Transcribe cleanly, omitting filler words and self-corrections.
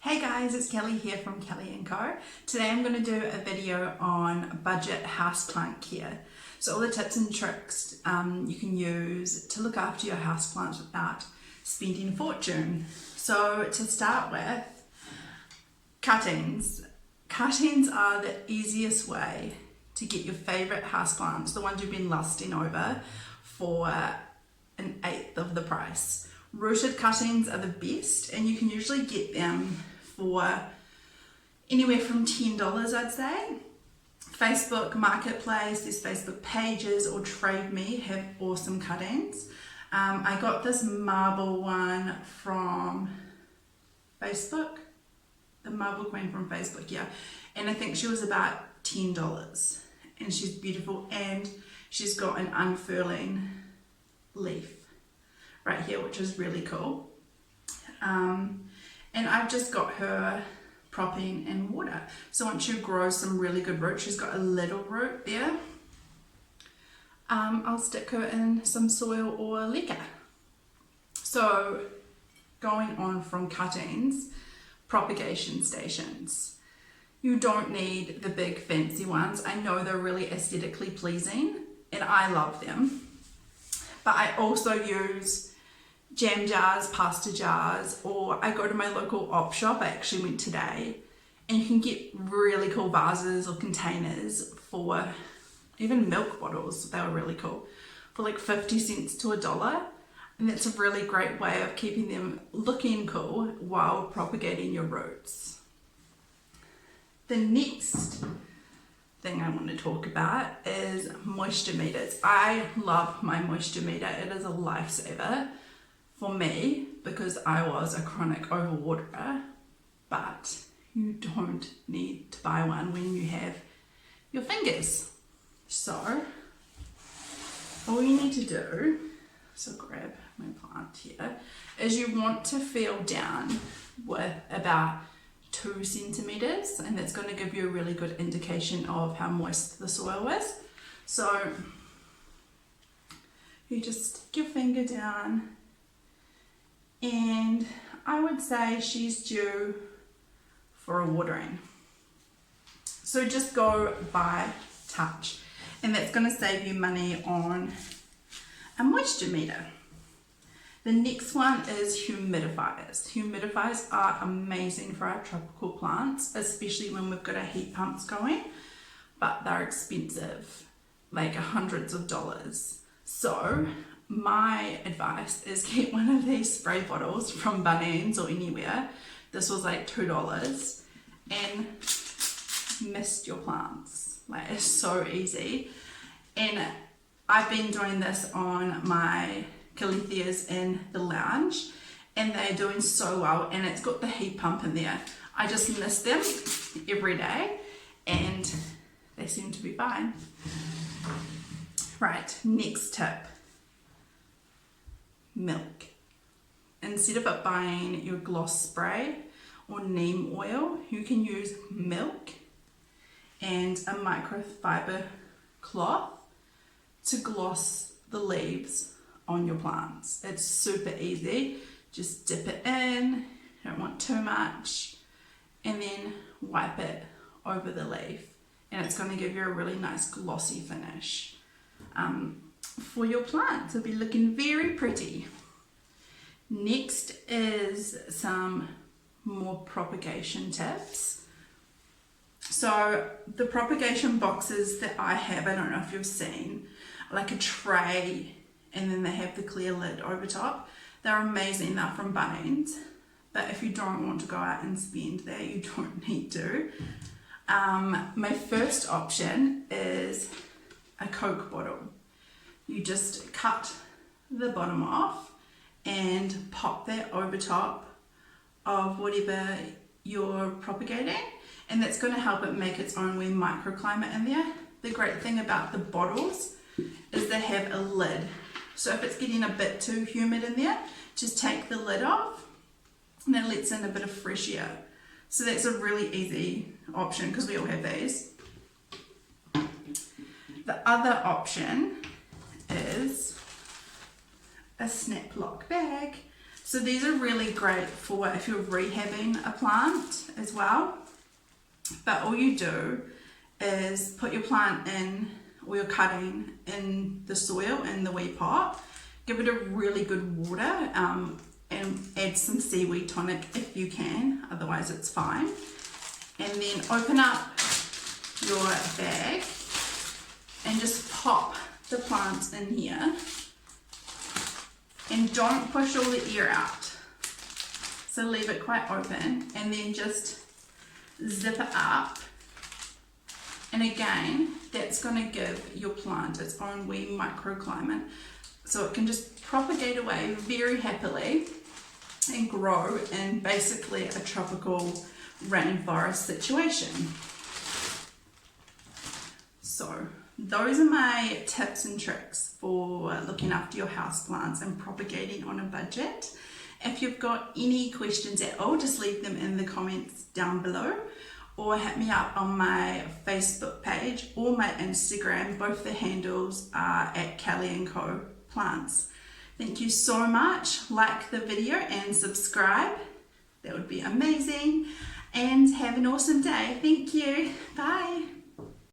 Hey guys, it's Kelly here from Kelly & Co. Today I'm going to do a video on budget houseplant care. So all the tips and tricks you can use to look after your houseplants without spending a fortune. So to start with, cuttings. Cuttings are the easiest way to get your favourite houseplants, the ones you've been lusting over, for an eighth of the price. Rooted cuttings are the best, and you can usually get them for anywhere from $10, I'd say. Facebook Marketplace, there's Facebook pages, or Trade Me have awesome cuttings. I got this marble one from Facebook, the marble queen from Facebook, yeah, and I think she was about $10, and she's beautiful, and she's got an unfurling leaf right here, which is really cool. And I've just got her propping in water. So once you grow some really good roots, she's got a little root there, I'll stick her in some soil or leca. So going on from cuttings, propagation stations. You don't need the big fancy ones. I know they're really aesthetically pleasing and I love them, but I also use jam jars, pasta jars, or I go to my local op shop. I actually went today, and you can get really cool vases or containers for even milk bottles. They were really cool for like 50 cents to $1, and that's a really great way of keeping them looking cool while propagating your roots. The next thing I want to talk about is moisture meters. I love my moisture meter. It is a lifesaver for me because I was a chronic overwaterer, but you don't need to buy one when you have your fingers. So all you need to do, so grab my plant here, is you want to feel down with about 2 centimeters, and that's going to give you a really good indication of how moist the soil is. So you just stick your finger down, and I would say she's due for a watering. So just go by touch, and that's going to save you money on a moisture meter. The next one is humidifiers. Humidifiers are amazing for our tropical plants, especially when we've got our heat pumps going, but they're expensive, like hundreds of dollars. So my advice is get one of these spray bottles from Bunnings or anywhere. This was like $2, and mist your plants. Like, it's so easy. And I've been doing this on my caletheas in the lounge, and they're doing so well, and it's got the heat pump in there. I just mist them every day and they seem to be fine. Right, next tip. Milk. Instead of buying your gloss spray or neem oil, you can use milk and a microfiber cloth to gloss the leaves on your plants. It's super easy. Just dip it in, you don't want too much, and then wipe it over the leaf, and it's going to give you a really nice glossy finish for your plants. It'll be looking very pretty. Next is some more propagation tips. So the propagation boxes that I have, I don't know if you've seen, like a tray, and then they have the clear lid over top. They're amazing. They're from Bunnings, but if you don't want to go out and spend that, you don't need to. My first option is a Coke bottle. You just cut the bottom off and pop that over top of whatever you're propagating, and that's going to help it make its own wee microclimate in there. The great thing about the bottles is they have a lid, so if it's getting a bit too humid in there, just take the lid off and it lets in a bit of fresh air. So that's a really easy option because we all have these. The other option is a Snaplock bag. So these are really great for if you're rehabbing a plant as well. But all you do is put your plant in, or your cutting in the soil in the wee pot, give it a really good water, and add some seaweed tonic if you can, otherwise it's fine. And then open up your bag and just pop the plants in here, and don't push all the air out. So leave it quite open, and then just zip it up. And again, that's going to give your plant its own wee microclimate, so it can just propagate away very happily and grow in basically a tropical rainforest situation. So those are my tips and tricks for looking after your houseplants and propagating on a budget. If you've got any questions at all, just leave them in the comments down below, or hit me up on my Facebook page or my Instagram. Both the handles are at Kelly & Co Plants. Thank you so much. Like the video and subscribe. That would be amazing. And have an awesome day. Thank you. Bye.